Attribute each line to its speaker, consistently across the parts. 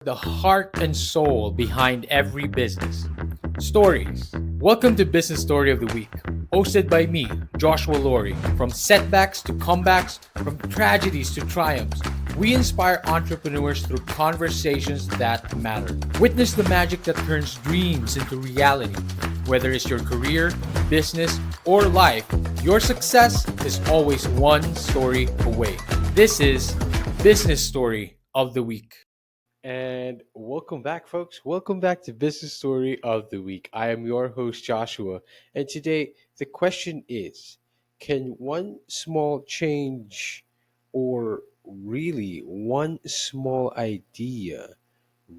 Speaker 1: the heart and soul behind every business. Stories. Welcome to Business Story of the Week, hosted by me, Joshua Laurie. From setbacks to comebacks, from tragedies to triumphs, we inspire entrepreneurs through conversations that matter. Witness the magic that turns dreams into reality. Whether it's your career, business, or life, your success is always one story away. This is Business Story of the Week. And welcome back, folks. Welcome back to Business Story of the Week. I am your host, Joshua. And today, the question is, can one small change or really one small idea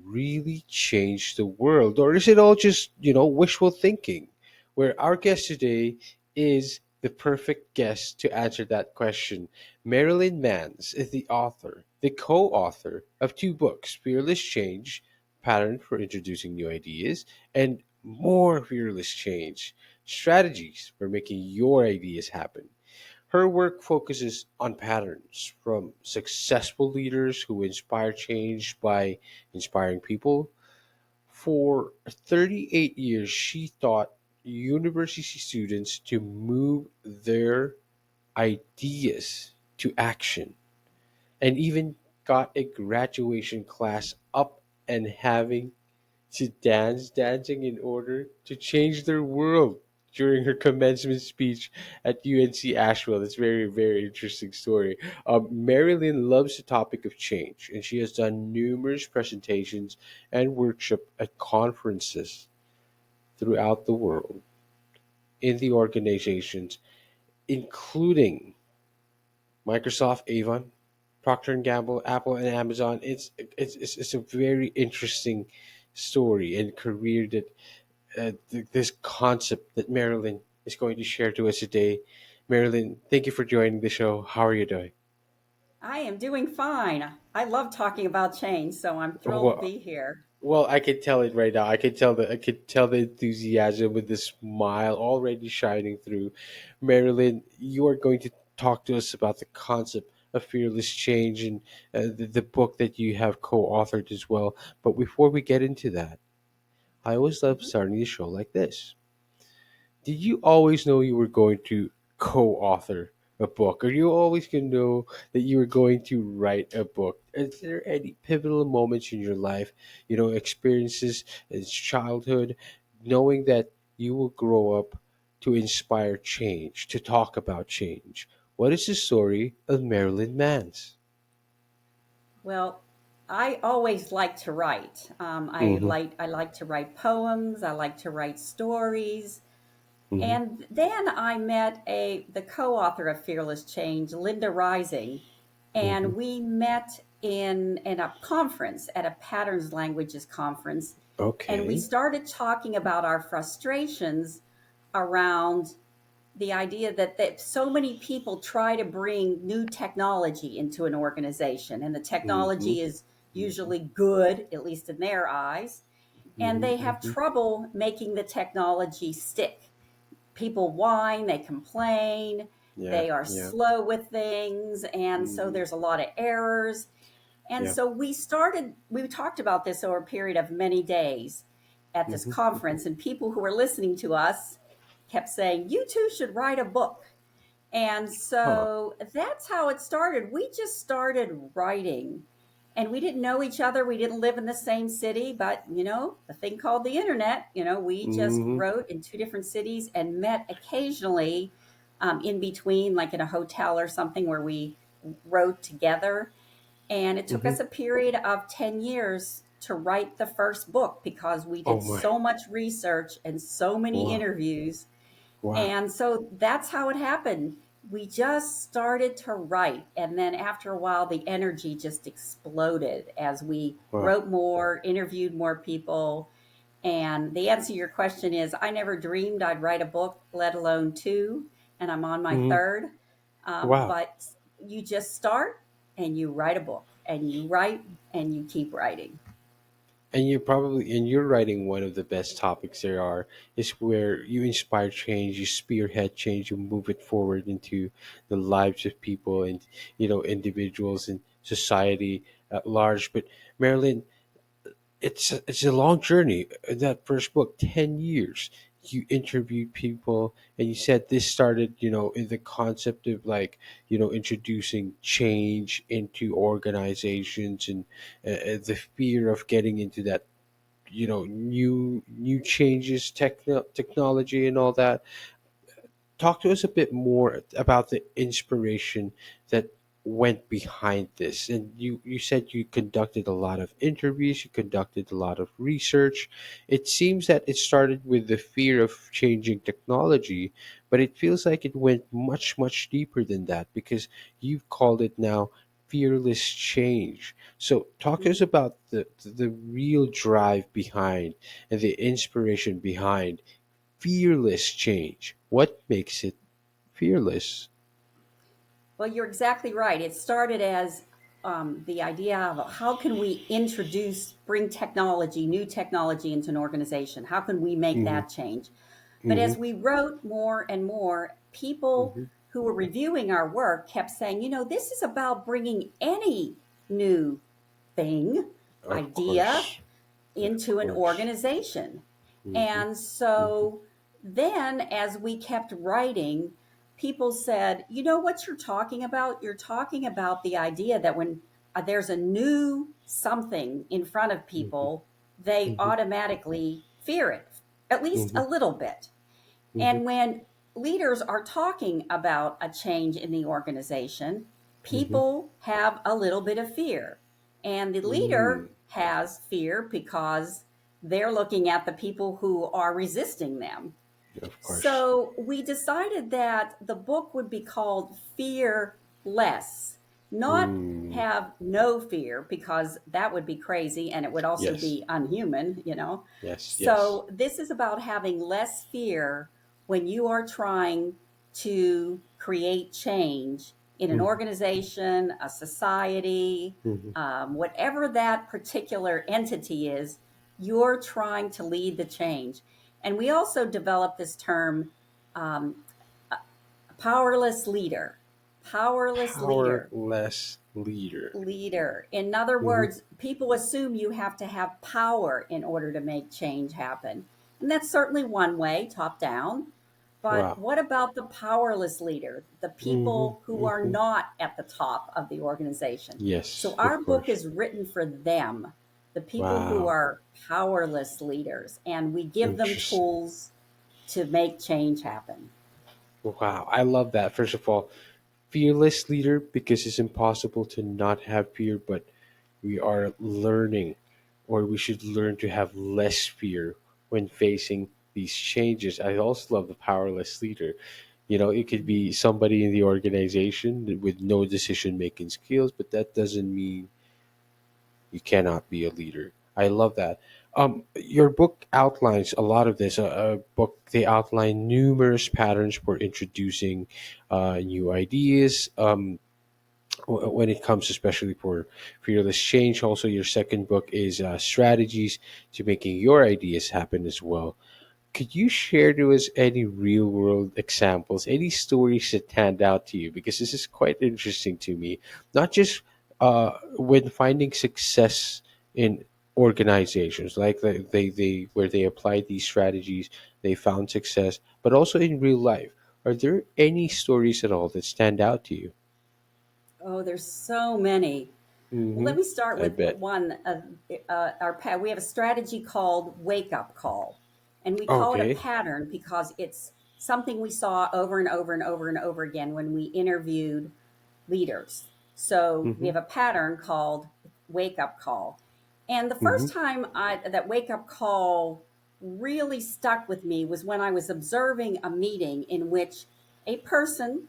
Speaker 1: really change the world? Or is it all just, wishful thinking? Where our guest today is the perfect guest to answer that question. Marilyn Mans is the co author of two books, Fearless Change, Pattern for Introducing New Ideas, and More Fearless Change, Strategies for Making Your Ideas Happen. Her work focuses on patterns from successful leaders who inspire change by inspiring people. For 38 years, she taught university students to move their ideas to action and even got a graduation class up and having to dancing in order to change their world during her commencement speech at UNC Asheville. It's very, very interesting story. Marilyn loves the topic of change, and she has done numerous presentations and workshops at conferences throughout the world in the organizations, including Microsoft, Avon, Procter and Gamble, Apple, and Amazon. It's a very interesting story and career that this concept that Marilyn is going to share to us today. Marilyn, thank you for joining the show. How are you doing?
Speaker 2: I am doing fine. I love talking about change, so I'm thrilled to
Speaker 1: Well,
Speaker 2: be here.
Speaker 1: well, I can tell it right now. I could tell the enthusiasm with the smile already shining through. Marilyn, you are going to talk to us about the concept of fearless change and the book that you have co-authored as well. But before we get into that, I always love
Speaker 2: Mhm.
Speaker 1: starting the show like this. Did you always know you were going to co-author a book? Or you always going to know that you were going to write a book? Is there any pivotal moments in your life, experiences in childhood, knowing that you will grow up to inspire change, to talk about change? What is the story of Marilyn Mans?
Speaker 2: Well, I always like to write.
Speaker 1: Mm-hmm.
Speaker 2: I like to write poems. I like to write stories.
Speaker 1: Mm-hmm.
Speaker 2: And then I met the co-author of Fearless Change, Linda Rising,
Speaker 1: Mm-hmm.
Speaker 2: and we met in a conference at a Patterns Languages conference, and we
Speaker 1: Okay.
Speaker 2: started talking about our frustrations around the idea that so many people try to bring new technology into an organization, and the
Speaker 1: Mm-hmm.
Speaker 2: technology is
Speaker 1: Mm-hmm.
Speaker 2: usually good, at least in their eyes, and they have
Speaker 1: Mm-hmm.
Speaker 2: trouble making the technology stick. People whine, they complain,
Speaker 1: Yeah.
Speaker 2: they are
Speaker 1: Yeah.
Speaker 2: slow with things, and so
Speaker 1: Mm-hmm.
Speaker 2: there's a lot of errors. And
Speaker 1: Yeah.
Speaker 2: so we talked about this over a period of many days at this
Speaker 1: Mm-hmm.
Speaker 2: conference, and people who were listening to us kept saying, "You too should write a book." And
Speaker 1: Huh.
Speaker 2: so that's how it started. We just started writing, and we didn't know each other. We didn't live in the same city, but the thing called the internet, we just
Speaker 1: Mhm.
Speaker 2: wrote in two different cities and met occasionally in between, like in a hotel or something where we wrote together. And it took
Speaker 1: Mhm.
Speaker 2: us a period of 10 years to write the first book because we
Speaker 1: Oh
Speaker 2: did
Speaker 1: my.
Speaker 2: so much research and so many
Speaker 1: Wow.
Speaker 2: interviews.
Speaker 1: Wow.
Speaker 2: And so that's how it happened. We just started to write. And then after a while, the energy just exploded as we
Speaker 1: Wow.
Speaker 2: wrote more, interviewed more people. And the answer to your question is I never dreamed I'd write a book, let alone two. And I'm on my
Speaker 1: Mhm.
Speaker 2: third.
Speaker 1: Wow.
Speaker 2: But you just start and you write a book and you write and you keep writing.
Speaker 1: And you're writing one of the best topics there are is where you inspire change, you spearhead change, you move it forward into the lives of people and individuals and society at large. But Marilyn,
Speaker 3: it's a long journey. That first book, 10 years. You interviewed people, and you said this started, in the concept of like, introducing change into organizations, and the fear of getting into that, new changes, technology, and all that. Talk to us a bit more about the inspiration that went behind this. And you said you conducted a lot of interviews, you conducted a lot of research. It seems that it started with the fear of changing technology, but it feels like it went much deeper than that, because you've called it now fearless change. So talk to us about the real drive behind, and the inspiration behind fearless change. What makes it fearless?
Speaker 2: Well, you're exactly right. It started as the idea of how can we bring technology, new technology into an organization? How can we make
Speaker 3: Hmm.
Speaker 2: that change? But
Speaker 3: Hmm.
Speaker 2: as we wrote more and more, people
Speaker 3: Hmm.
Speaker 2: who were reviewing our work kept saying, this is about bringing any new thing,
Speaker 3: Of
Speaker 2: idea
Speaker 3: course, of
Speaker 2: into an
Speaker 3: course.
Speaker 2: organization.
Speaker 3: Hmm.
Speaker 2: And
Speaker 3: Hmm.
Speaker 2: so then, as we kept writing, people said, what you're talking about? You're talking about the idea that when there's a new something in front of
Speaker 3: Hmm.
Speaker 2: people, they
Speaker 3: Hmm.
Speaker 2: automatically fear it, at least
Speaker 3: Hmm.
Speaker 2: a little bit.
Speaker 3: Hmm.
Speaker 2: And when leaders are talking about a change in the organization,
Speaker 3: Hmm.
Speaker 2: people have a little bit of fear. And the
Speaker 3: Mm.
Speaker 2: leader has fear because they're looking at the people who are resisting them.
Speaker 3: Of course.
Speaker 2: So we decided that the book would be called Fear Less, not
Speaker 3: Mm.
Speaker 2: have no fear, because that would be crazy and it would also
Speaker 3: Yes.
Speaker 2: be unhuman.
Speaker 3: Yes. Yes.
Speaker 2: So this is about having less fear when you are trying to create change in an
Speaker 3: Hmm.
Speaker 2: organization, a society,
Speaker 3: Hmm.
Speaker 2: whatever that particular entity is, you're trying to lead the change. And we also developed this term, um, powerless leader. Powerless leader.
Speaker 3: Powerless leader.
Speaker 2: Leader. In other
Speaker 3: Hmm.
Speaker 2: words, people assume you have to have power in order to make change happen. And that's certainly one way, top down. But
Speaker 3: Wow.
Speaker 2: what about the powerless leader, the
Speaker 3: Hmm.
Speaker 2: people who are
Speaker 3: Hmm.
Speaker 2: not at the top of the organization? So
Speaker 3: Yes,
Speaker 2: our
Speaker 3: of
Speaker 2: book
Speaker 3: course.
Speaker 2: is written for them, the people who
Speaker 3: Wow.
Speaker 2: are powerless leaders, and we give them
Speaker 3: Interesting.
Speaker 2: tools to make change happen.
Speaker 3: Wow. I love that. First of all, fearless leader, because it's impossible to not have fear, but we are learning, or we should learn to have less fear when facing these changes. I also love the powerless leader. It could be somebody in the organization with no decision making skills, but that doesn't mean you cannot be a leader. I love that. Your book outlines a lot of this. A book, they outline numerous patterns for introducing new ideas. When it comes, especially for fearless change. Also, your second book is strategies to making your ideas happen as well. Could you share to us any real world examples, any stories that stand out to you? Because this is quite interesting to me. Not just when finding success in organizations, like they where they applied these strategies, they found success, but also in real life. Are there any stories at all that stand out to you?
Speaker 2: Oh, there's so many. Well,
Speaker 3: Mm-hmm.
Speaker 2: let me start
Speaker 3: I
Speaker 2: with
Speaker 3: bet.
Speaker 2: one. We have a strategy called Wake Up Call, and we call it a
Speaker 3: Okay.
Speaker 2: pattern because it's something we saw over and over and over and over again when we interviewed leaders. So we
Speaker 3: Mm-hmm.
Speaker 2: have a pattern called Wake Up Call, and the
Speaker 3: Mm-hmm.
Speaker 2: first time that Wake Up Call really stuck with me was when I was observing a meeting in which a person,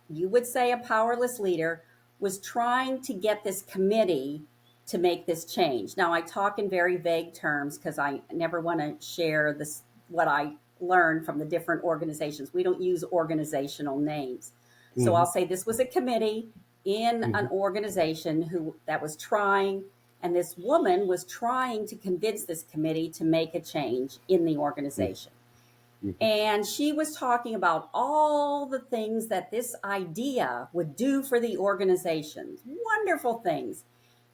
Speaker 2: you would say a powerless leader, was trying to get this committee to make this change. Now, I talk in very vague terms because I never want to share this what I learned from the different organizations. We don't use organizational names. So
Speaker 3: Mm-hmm.
Speaker 2: I'll say this was a committee in
Speaker 3: Mm-hmm.
Speaker 2: an organization who that was trying, and this woman was trying to convince this committee to make a change in the organization.
Speaker 3: Mm-hmm.
Speaker 2: And she was talking about all the things that this idea would do for the organization, wonderful things.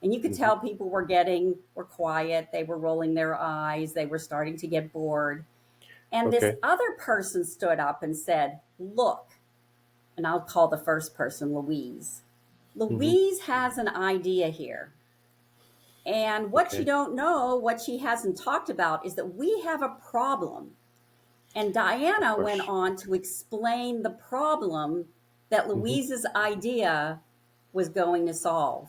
Speaker 2: And you could
Speaker 3: Hmm.
Speaker 2: tell people were quiet, they were rolling their eyes, they were starting to get bored. And this
Speaker 3: Okay.
Speaker 2: other person stood up and said, "Look," and I'll call the first person Louise.
Speaker 3: Hmm.
Speaker 2: "Louise has an idea here. And what you
Speaker 3: Okay.
Speaker 2: don't know, what she hasn't talked about, is that we have a problem." And
Speaker 3: Of
Speaker 2: Diana went
Speaker 3: course.
Speaker 2: on to explain the problem that
Speaker 3: Hmm.
Speaker 2: Louise's idea was going to solve.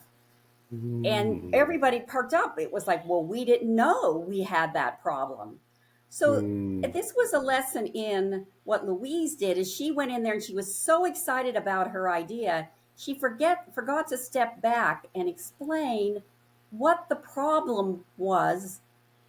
Speaker 2: And
Speaker 3: Mm.
Speaker 2: everybody perked up. It was like, well, we didn't know we had that problem. So
Speaker 3: Mm.
Speaker 2: this was a lesson in what Louise did is she went in there and she was so excited about her idea, she forgot to step back and explain what the problem was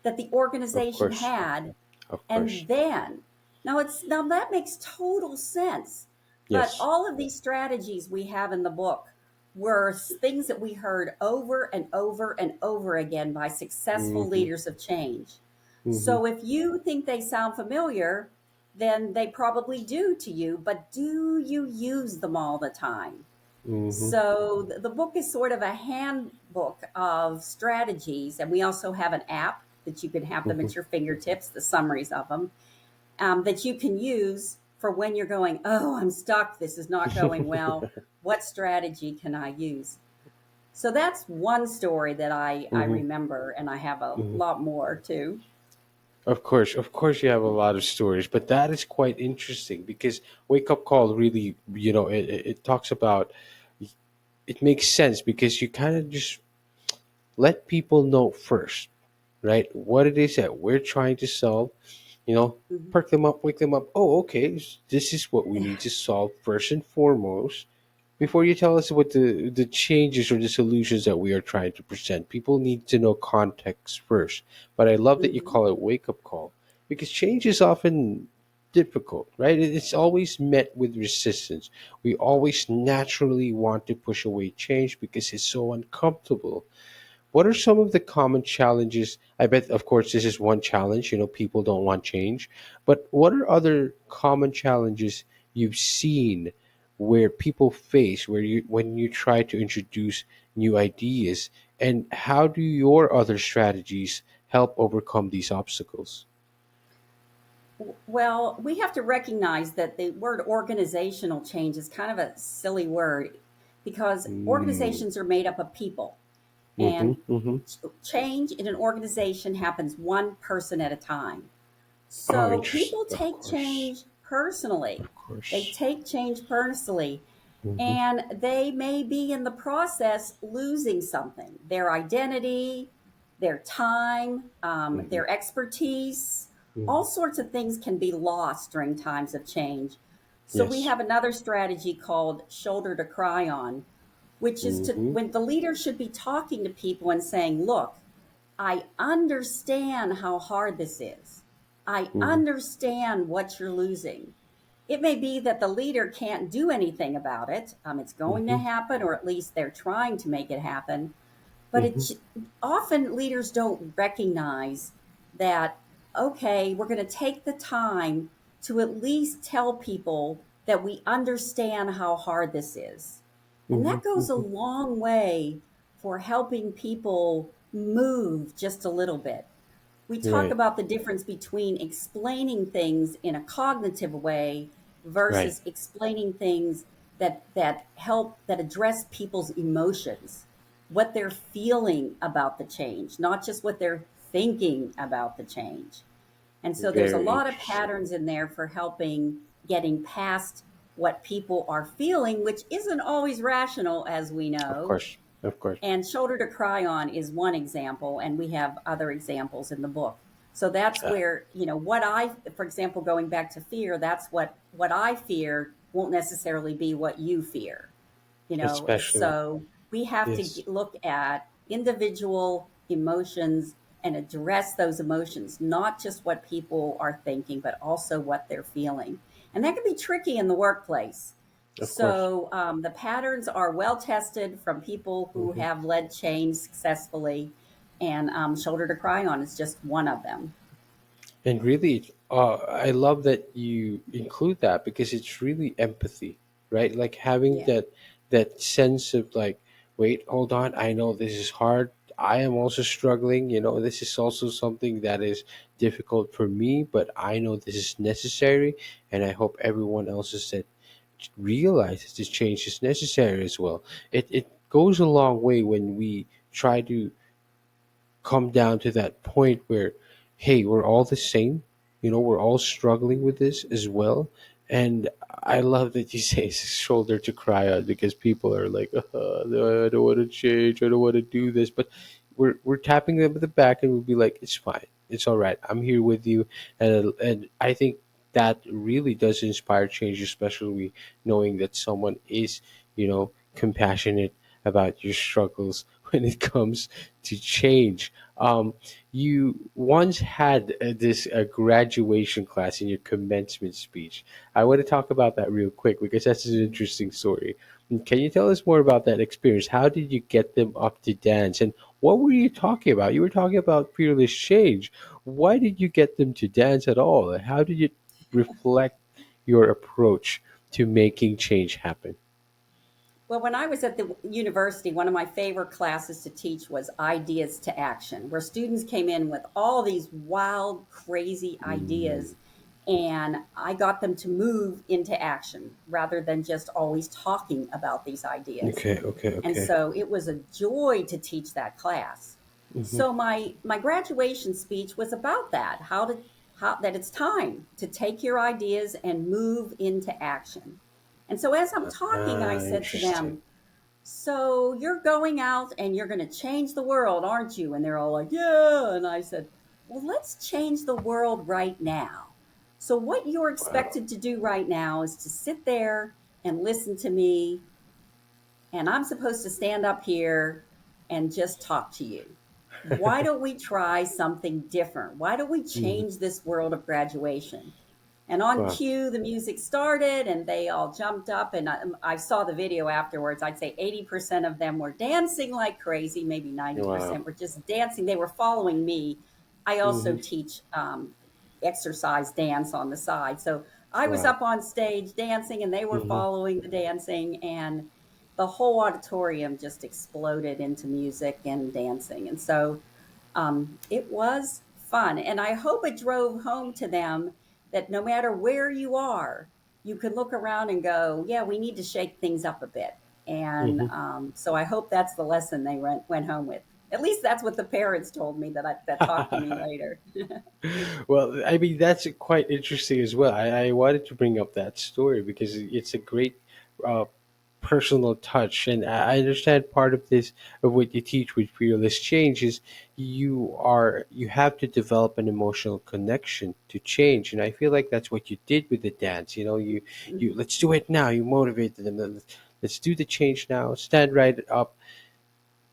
Speaker 2: that the
Speaker 3: Of
Speaker 2: organization
Speaker 3: course.
Speaker 2: had.
Speaker 3: Of course.
Speaker 2: And then now that makes total sense. But
Speaker 3: Yes.
Speaker 2: all of these strategies we have in the book were things that we heard over and over and over again by successful
Speaker 3: Hmm.
Speaker 2: leaders of change.
Speaker 3: Hmm.
Speaker 2: So if you think they sound familiar, then they probably do to you, but do you use them all the time?
Speaker 3: Hmm.
Speaker 2: So the book is sort of a handbook of strategies, and we also have an app that you can have them
Speaker 3: Hmm.
Speaker 2: at your fingertips, the summaries of them, that you can use for when you're going, "Oh, I'm stuck. This is not going well. What strategy can I use?" So that's one story that I
Speaker 3: Hmm.
Speaker 2: remember, and I have a
Speaker 3: Hmm.
Speaker 2: lot more too.
Speaker 3: Of course, you have a lot of stories, but that is quite interesting because Wake Up Call really, it talks about, it makes sense because you kind of just let people know first, right? What it is that we're trying to solve, you know,
Speaker 2: Mhm.
Speaker 3: perk them up, wake them up. Oh, okay, this is what we need to solve first and foremost. Before you tell us what the changes or the solutions that we are trying to present, people need to know context first. But I love that you
Speaker 2: Mhm.
Speaker 3: call it wake up call because change is often difficult, right? It's always met with resistance. We always naturally want to push away change because it's so uncomfortable. What are some of the common challenges? I bet, of course, this is one challenge. People don't want change. But what are other common challenges you've seen where people face where you when you try to introduce new ideas, and how do your other strategies help overcome these obstacles?
Speaker 2: Well, we have to recognize that the word organizational change is kind of a silly word because
Speaker 3: Mm.
Speaker 2: organizations are made up of people.
Speaker 3: Mm-hmm.
Speaker 2: And
Speaker 3: Mm-hmm.
Speaker 2: change in an organization happens one person at a time.
Speaker 3: Oh,
Speaker 2: So
Speaker 3: interesting.
Speaker 2: people take change personally.
Speaker 3: Of
Speaker 2: They
Speaker 3: course.
Speaker 2: take change personally.
Speaker 3: Mm-hmm.
Speaker 2: And they may be in the process losing something, their identity, their time,
Speaker 3: Mm-hmm.
Speaker 2: their expertise.
Speaker 3: Mm-hmm.
Speaker 2: All sorts of things can be lost during times of change. So we
Speaker 3: Yes.
Speaker 2: have another strategy called shoulder to cry on, which is to
Speaker 3: Mm-hmm.
Speaker 2: when the leader should be talking to people and saying, "Look, I understand how hard this is. I
Speaker 3: Mm-hmm.
Speaker 2: understand what you're losing. It may be that the leader can't do anything about it. It's going to
Speaker 3: Mm-hmm.
Speaker 2: happen, or at least they're trying to make it happen. But
Speaker 3: Mm-hmm.
Speaker 2: it's often leaders don't recognize that, okay, we're going to take the time to at least tell people that we understand how hard this is. And
Speaker 3: Mm-hmm.
Speaker 2: that goes a
Speaker 3: Mm-hmm.
Speaker 2: long way for helping people move just a little bit. We talk
Speaker 3: Right.
Speaker 2: about the difference between explaining things in a cognitive way
Speaker 3: Right.
Speaker 2: versus explaining things that address people's emotions, what they're feeling about the change, not just what they're thinking about the change. And so there's a
Speaker 3: Very
Speaker 2: lot of
Speaker 3: interesting.
Speaker 2: patterns in there for helping getting past what people are feeling, which isn't always rational, as we
Speaker 3: Of
Speaker 2: know.
Speaker 3: course. Of course.
Speaker 2: And Shoulder to Cry On is one example, and we have other examples in the book. So that's
Speaker 3: Uh,
Speaker 2: where, for example, going back to fear, that's what I fear won't necessarily be what you fear.
Speaker 3: especially.
Speaker 2: So we have to
Speaker 3: Yes.
Speaker 2: look at individual emotions and address those emotions, not just what people are thinking, but also what they're feeling. And that can be tricky in the workplace.
Speaker 3: Of course.
Speaker 2: So the patterns are well tested from people who
Speaker 3: Hmm.
Speaker 2: have led change successfully, and Shoulder to Cry On is just one of them.
Speaker 3: And really, I love that you include that because it's really empathy, right? Like having
Speaker 2: Yeah.
Speaker 3: that sense of like wait, hold on, I know this is hard. I am also struggling. This is also something that is difficult for me, but I know this is necessary, and I hope everyone else is that realizes this change is necessary as well. It goes a long way when we try to come down to that point where, hey, we're all the same. We're all struggling with this as well. And I love that you say it's a shoulder to cry on, because people are like, no, I don't want to change, I don't want to do this. But we're tapping them at the back, and we'll be like, it's fine, it's all right, I'm here with you. And I think that really does inspire change, especially knowing that someone is, compassionate about your struggles when it comes to change. You once had this graduation class in your commencement speech. I want to talk about that real quick, because that's an interesting story. And can you tell us more about that experience? How did you get them up to dance? And what were you talking about? You were talking about fearless change. Why did you get them to dance at all? How did you reflect your approach to making change happen?
Speaker 2: Well, when I was at the university, one of my favorite classes to teach was Ideas to Action, where students came in with all these wild, crazy
Speaker 3: Mm,
Speaker 2: ideas, and I got them to move into action rather than just always talking about these ideas.
Speaker 3: okay, okay,
Speaker 2: And
Speaker 3: okay.
Speaker 2: so it was a joy to teach that class.
Speaker 3: Hmm.
Speaker 2: So my graduation speech was about that, how that it's time to take your ideas and move into action. And so as I'm talking, I said to
Speaker 3: Interesting.
Speaker 2: them, "So you're going out and you're going to change the world, aren't you?" And they're all like, "Yeah." And I said, "Well, let's change the world right now. So what you're
Speaker 3: Wow.
Speaker 2: expected to do right now is to sit there and listen to me, and I'm supposed to stand up here and just talk to you. Why don't we try something different? Why don't we
Speaker 3: Mhm.
Speaker 2: change this world of graduation?" And on
Speaker 3: Wow.
Speaker 2: cue, the music started and they all jumped up. And I saw the video afterwards. I'd say 80% of them were dancing like crazy, maybe
Speaker 3: Wow.
Speaker 2: 90% were just dancing. They were following me. I
Speaker 3: Hmm.
Speaker 2: also teach exercise dance on the side. So I was
Speaker 3: Wow.
Speaker 2: up on stage dancing and they were
Speaker 3: Hmm.
Speaker 2: following the dancing. And the whole auditorium just exploded into music and dancing. And so it was fun. And I hope it drove home to them that no matter where you are, you can look around and go, yeah, we need to shake things up a bit. And
Speaker 3: Hmm.
Speaker 2: so I hope that's the lesson they went home with. At least that's what the parents told me that talked to me later.
Speaker 3: Well, I mean, that's quite interesting as well. I wanted to bring up that story because it's a great uh, personal touch, and I understand part of this, of what you teach with fearless change, is you have to develop an emotional connection to change, and I feel like that's what you did with the dance. You let's do it now. You motivated them. Let's do the change now. Stand right up,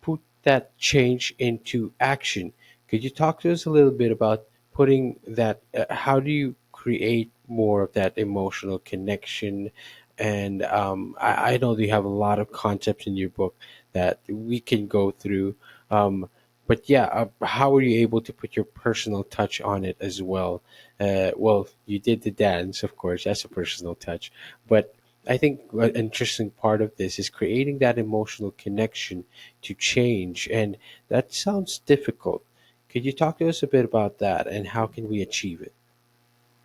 Speaker 3: put that change into action. Could you talk to us a little bit about putting that? How do you create more of that emotional connection? And I know that you have a lot of concepts in your book that we can go through. But yeah, how are you able to put your personal touch on it as well? Well, you did the dance, of course, that's a personal touch. But I think an interesting part of this is creating that emotional connection to change, and that sounds difficult. Could you talk to us a bit about that, and how can we achieve it?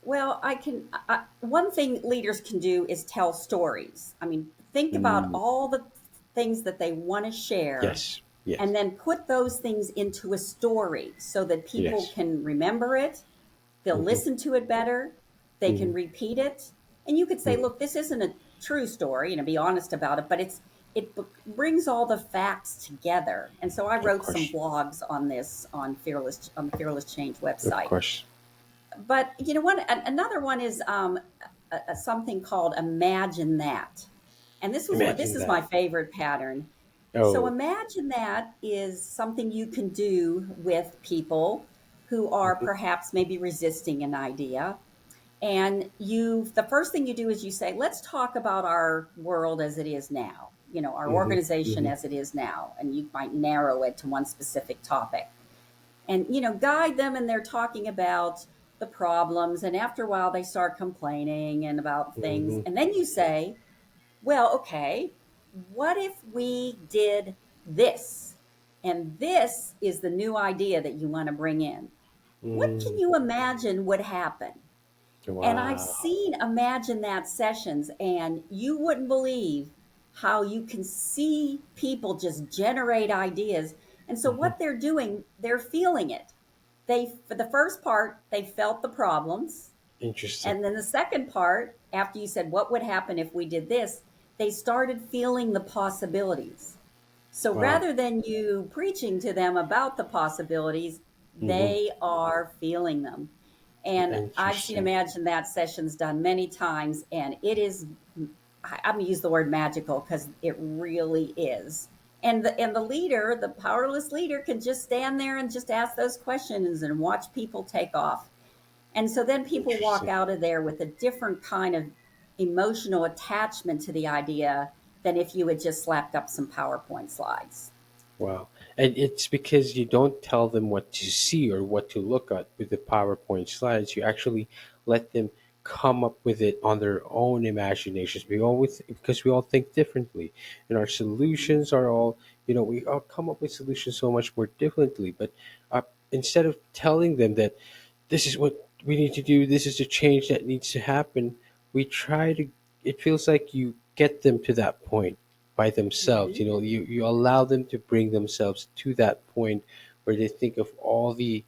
Speaker 2: Well, one thing leaders can do is tell stories. I mean, think about
Speaker 3: Mm,
Speaker 2: all the things that they want to share
Speaker 3: yes, yes,
Speaker 2: and then put those things into a story so that people
Speaker 3: yes.
Speaker 2: can remember it, they'll
Speaker 3: Hmm.
Speaker 2: listen to it better, they can
Speaker 3: Hmm.
Speaker 2: repeat it. And you could say,
Speaker 3: Hmm.
Speaker 2: look, this isn't a true story, be honest about it, but brings all the facts together. And so I
Speaker 3: Of
Speaker 2: wrote some
Speaker 3: course,
Speaker 2: blogs on this on the Fearless Change
Speaker 3: of
Speaker 2: website.
Speaker 3: course.
Speaker 2: But another one is something called Imagine That. And this
Speaker 3: Imagine
Speaker 2: is
Speaker 3: that.
Speaker 2: my favorite pattern. So
Speaker 3: Oh.
Speaker 2: imagine that is something you can do with people who are
Speaker 3: Hmm.
Speaker 2: perhaps maybe resisting an idea. And the first thing you do is you say, let's talk about our world as it is now, our
Speaker 3: Hmm.
Speaker 2: organization
Speaker 3: Hmm.
Speaker 2: as it is now. And you might narrow it to one specific topic and guide them, and they're talking about the problems, and after a while they start complaining and about things,
Speaker 3: Hmm.
Speaker 2: and then you say, well, okay, what if we did this. And this is the new idea that you want to bring in. What can
Speaker 3: Mm,
Speaker 2: you imagine would happen? And I've
Speaker 3: wow.
Speaker 2: seen Imagine That sessions, and you wouldn't believe how you can see people just generate ideas. And so,
Speaker 3: Hmm.
Speaker 2: what they're doing, they're feeling it. For the first part, they felt the problems.
Speaker 3: Interesting.
Speaker 2: And then the second part, after you said, what would happen if we did this? They started feeling the possibilities. So
Speaker 3: Wow.
Speaker 2: rather than you preaching to them about the possibilities,
Speaker 3: Hmm.
Speaker 2: they are feeling them. And I've seen
Speaker 3: Interesting.
Speaker 2: Imagine That sessions done many times, and it is, I'm going to use the word magical because it really is. And the leader, the powerless leader, can just stand there and just ask those questions and watch people take off. And so then people walk
Speaker 3: Interesting.
Speaker 2: out of there with a different kind of emotional attachment to the idea than if you had just slapped up some PowerPoint slides.
Speaker 3: Wow. And it's because you don't tell them what to see or what to look at with the PowerPoint slides. You actually let them come up with it on their own imaginations. Because we all think differently. And our solutions are all, we all come up with solutions so much more differently. But instead of telling them that this is what we need to do, this is the change that needs to happen, we try to, it feels like you get them to that point by themselves.
Speaker 2: Mm-hmm.
Speaker 3: You allow them to bring themselves to that point where they think of all the,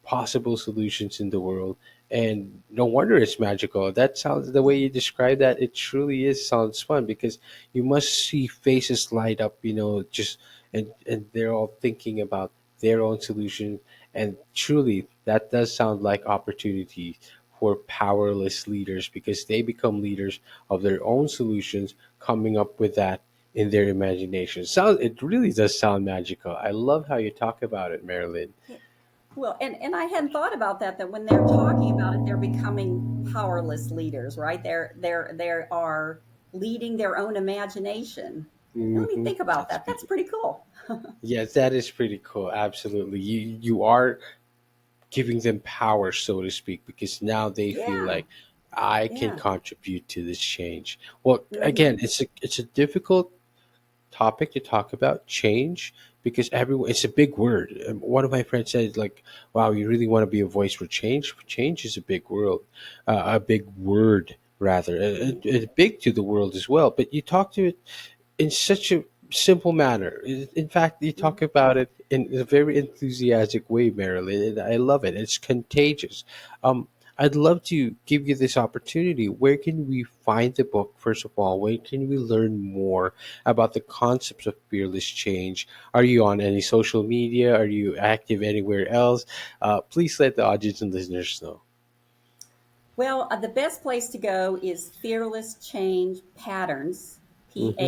Speaker 3: possible solutions in the world. And no wonder it's magical. That sounds, the way you describe that, it truly is sounds fun, because you must see faces light up, just, and they're all thinking about their own solution. And truly, that does sound like opportunity for powerless leaders, because they become leaders of their own solutions, coming up with that in their imagination. It really does sound magical. I love how you talk about it, Marilyn.
Speaker 2: Well, and I hadn't thought about that, that when they're talking about it, they're becoming powerless leaders, right? They are leading their own imagination. Let me
Speaker 3: Hmm.
Speaker 2: think about
Speaker 3: That's
Speaker 2: that. That's
Speaker 3: beautiful.
Speaker 2: pretty cool.
Speaker 3: Yes, that is pretty cool. Absolutely. You are giving them power, so to speak, because now they feel
Speaker 2: Yeah,
Speaker 3: like I can
Speaker 2: yeah.
Speaker 3: contribute to this change. Well, again,
Speaker 2: Hmm.
Speaker 3: it's a difficult topic to talk about, change, because everyone, it's a big word. One of my friends said, like, wow, you really want to be a voice for change? Change is a big world, a big word rather, big to the world as well, but you talk to it in such a simple manner. In fact, you talk about it in a very enthusiastic way, Marilyn, and I love it. It's contagious. Um, I'd love to give you this opportunity. Where can we find the book, first of all? Where can we learn more about the concepts of fearless change? Are you on any social media? Are you active anywhere else? Please let the audience and listeners know.
Speaker 2: Well, the best place to go is Fearless Change Patterns,
Speaker 3: Mm-hmm,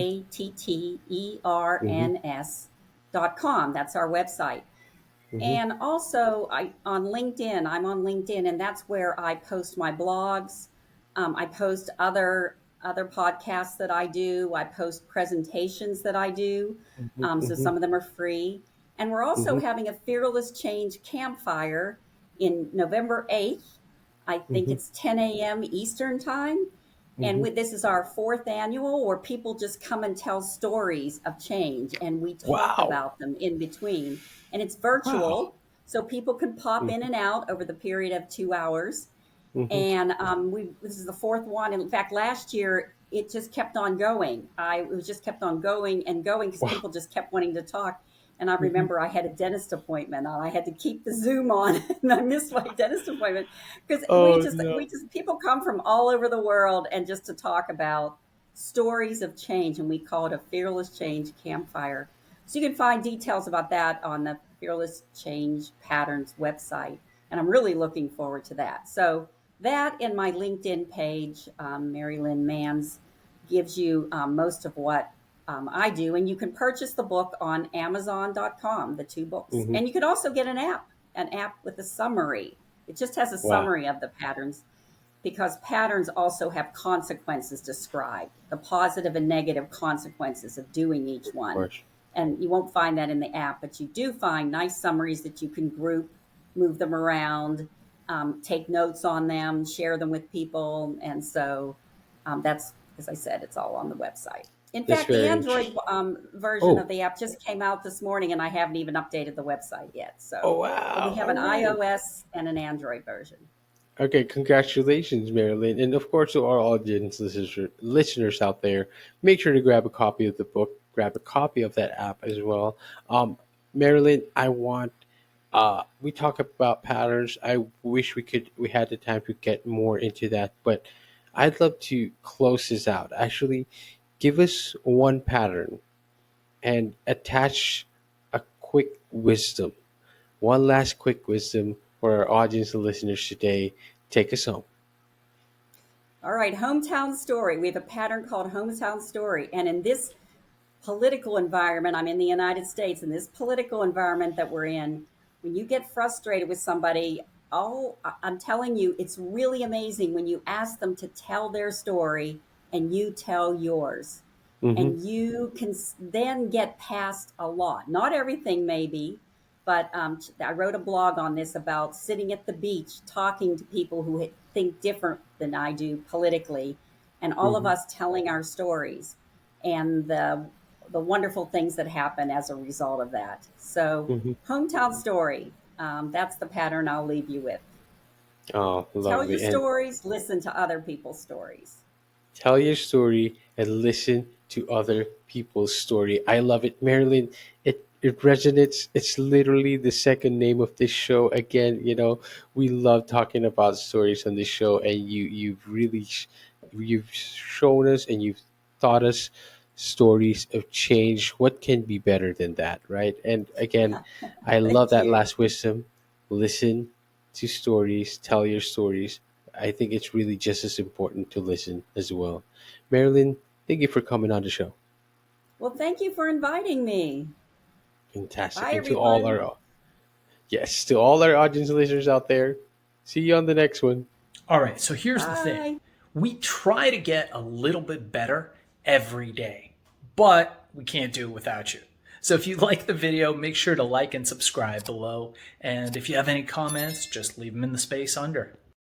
Speaker 3: mm-hmm,
Speaker 2: PATTERNS.com. That's our website.
Speaker 3: mm-hmm,
Speaker 2: And also, on LinkedIn, I'm on LinkedIn, and that's where I post my blogs. I post other podcasts that I do. I post presentations that I do.
Speaker 3: mm-hmm,
Speaker 2: So
Speaker 3: mm-hmm,
Speaker 2: some of them are free. And we're also
Speaker 3: mm-hmm,
Speaker 2: having a Fearless Change campfire in November 8th. I think
Speaker 3: mm-hmm,
Speaker 2: it's 10 a.m. Eastern time. And
Speaker 3: mm-hmm.
Speaker 2: this is our fourth annual, where people just come and tell stories of change, and we talk
Speaker 3: Wow.
Speaker 2: about them in between. And it's
Speaker 3: Wow.
Speaker 2: virtual, so people can pop in
Speaker 3: Mhm,
Speaker 2: and out over the period of 2 hours.
Speaker 3: mhm.
Speaker 2: And we this is the fourth one. In fact, last year it just kept on going. It was just kept on going and going because
Speaker 3: Wow.
Speaker 2: people just kept wanting to talk. And I
Speaker 3: Mhm.
Speaker 2: remember I had a dentist appointment, and I had to keep the Zoom on, and I missed my dentist appointment because we
Speaker 3: Oh
Speaker 2: just
Speaker 3: no.
Speaker 2: we just people come from all over the world, and just to talk about stories of change, and we call it a Fearless Change campfire. So you can find details about that on the Fearless Change Patterns website, and I'm really looking forward to that. So that and my LinkedIn page, Mary Lynn Mans, gives you most of what I do. And you can purchase the book on Amazon.com, the two books.
Speaker 3: Mhm.
Speaker 2: And you can also get an app with a summary. It just has a
Speaker 3: Wow.
Speaker 2: summary of the patterns, because patterns also have consequences described, the positive and negative consequences of doing each
Speaker 3: Of
Speaker 2: one.
Speaker 3: course.
Speaker 2: And you won't find that in the app, but you do find nice summaries that you can group, move them around, take notes on them, share them with people. And so that's, as I said, it's all on the website. In
Speaker 3: That's
Speaker 2: fact, the
Speaker 3: very
Speaker 2: Android
Speaker 3: interesting.
Speaker 2: version of
Speaker 3: Oh,
Speaker 2: the app just came out this morning, and I haven't even updated the website yet.
Speaker 3: oh
Speaker 2: So, but we
Speaker 3: wow!
Speaker 2: have
Speaker 3: All
Speaker 2: an
Speaker 3: right.
Speaker 2: iOS and an Android version.
Speaker 3: Okay, congratulations, Marilyn, and of course to our audience listeners out there. Make sure to grab a copy of the book, grab a copy of that app as well. Um, Marilyn, I want. We talk about patterns. I wish we had the time to get more into that, but I'd love to close this out. Actually, give us one pattern and attach a quick wisdom. One last quick wisdom for our audience and listeners today. Take us home.
Speaker 2: All right, hometown story. We have a pattern called hometown story. And in this political environment, I'm in the United States, in this political environment that we're in, when you get frustrated with somebody, I'm telling you, it's really amazing when you ask them to tell their story and you tell yours.
Speaker 3: Hmm.
Speaker 2: And you can then get past a lot. Not everything, maybe, but I wrote a blog on this about sitting at the beach talking to people who think different than I do politically, and all of
Speaker 3: Hmm.
Speaker 2: us telling our stories and the wonderful things that happen as a result of that. So,
Speaker 3: Hmm.
Speaker 2: hometown story. That's the pattern I'll leave you with.
Speaker 3: Oh,
Speaker 2: Tell your
Speaker 3: lovely. And
Speaker 2: stories, listen to other people's stories.
Speaker 3: tell your story and listen to other people's story. I love it, Marilyn. It resonates. It's literally the second name of this show. Again, we love talking about stories on this show, and you've shown us and you've taught us stories of change. What can be better than that, right? And again, I love
Speaker 2: Thank
Speaker 3: that
Speaker 2: you.
Speaker 3: last wisdom. Listen to stories, tell your stories. I think it's really just as important to listen as well. Marilyn, thank you for coming on the show.
Speaker 2: Well, thank you for inviting me.
Speaker 3: Fantastic.
Speaker 2: Bye,
Speaker 3: And
Speaker 2: everyone.
Speaker 3: to all our audience listeners out there, see you on the next one.
Speaker 4: All right, so here's the thing.
Speaker 2: Bye.
Speaker 4: We try to get a little bit better every day, but we can't do it without you. So if you like the video, make sure to like and subscribe below. And if you have any comments, just leave them in the space under.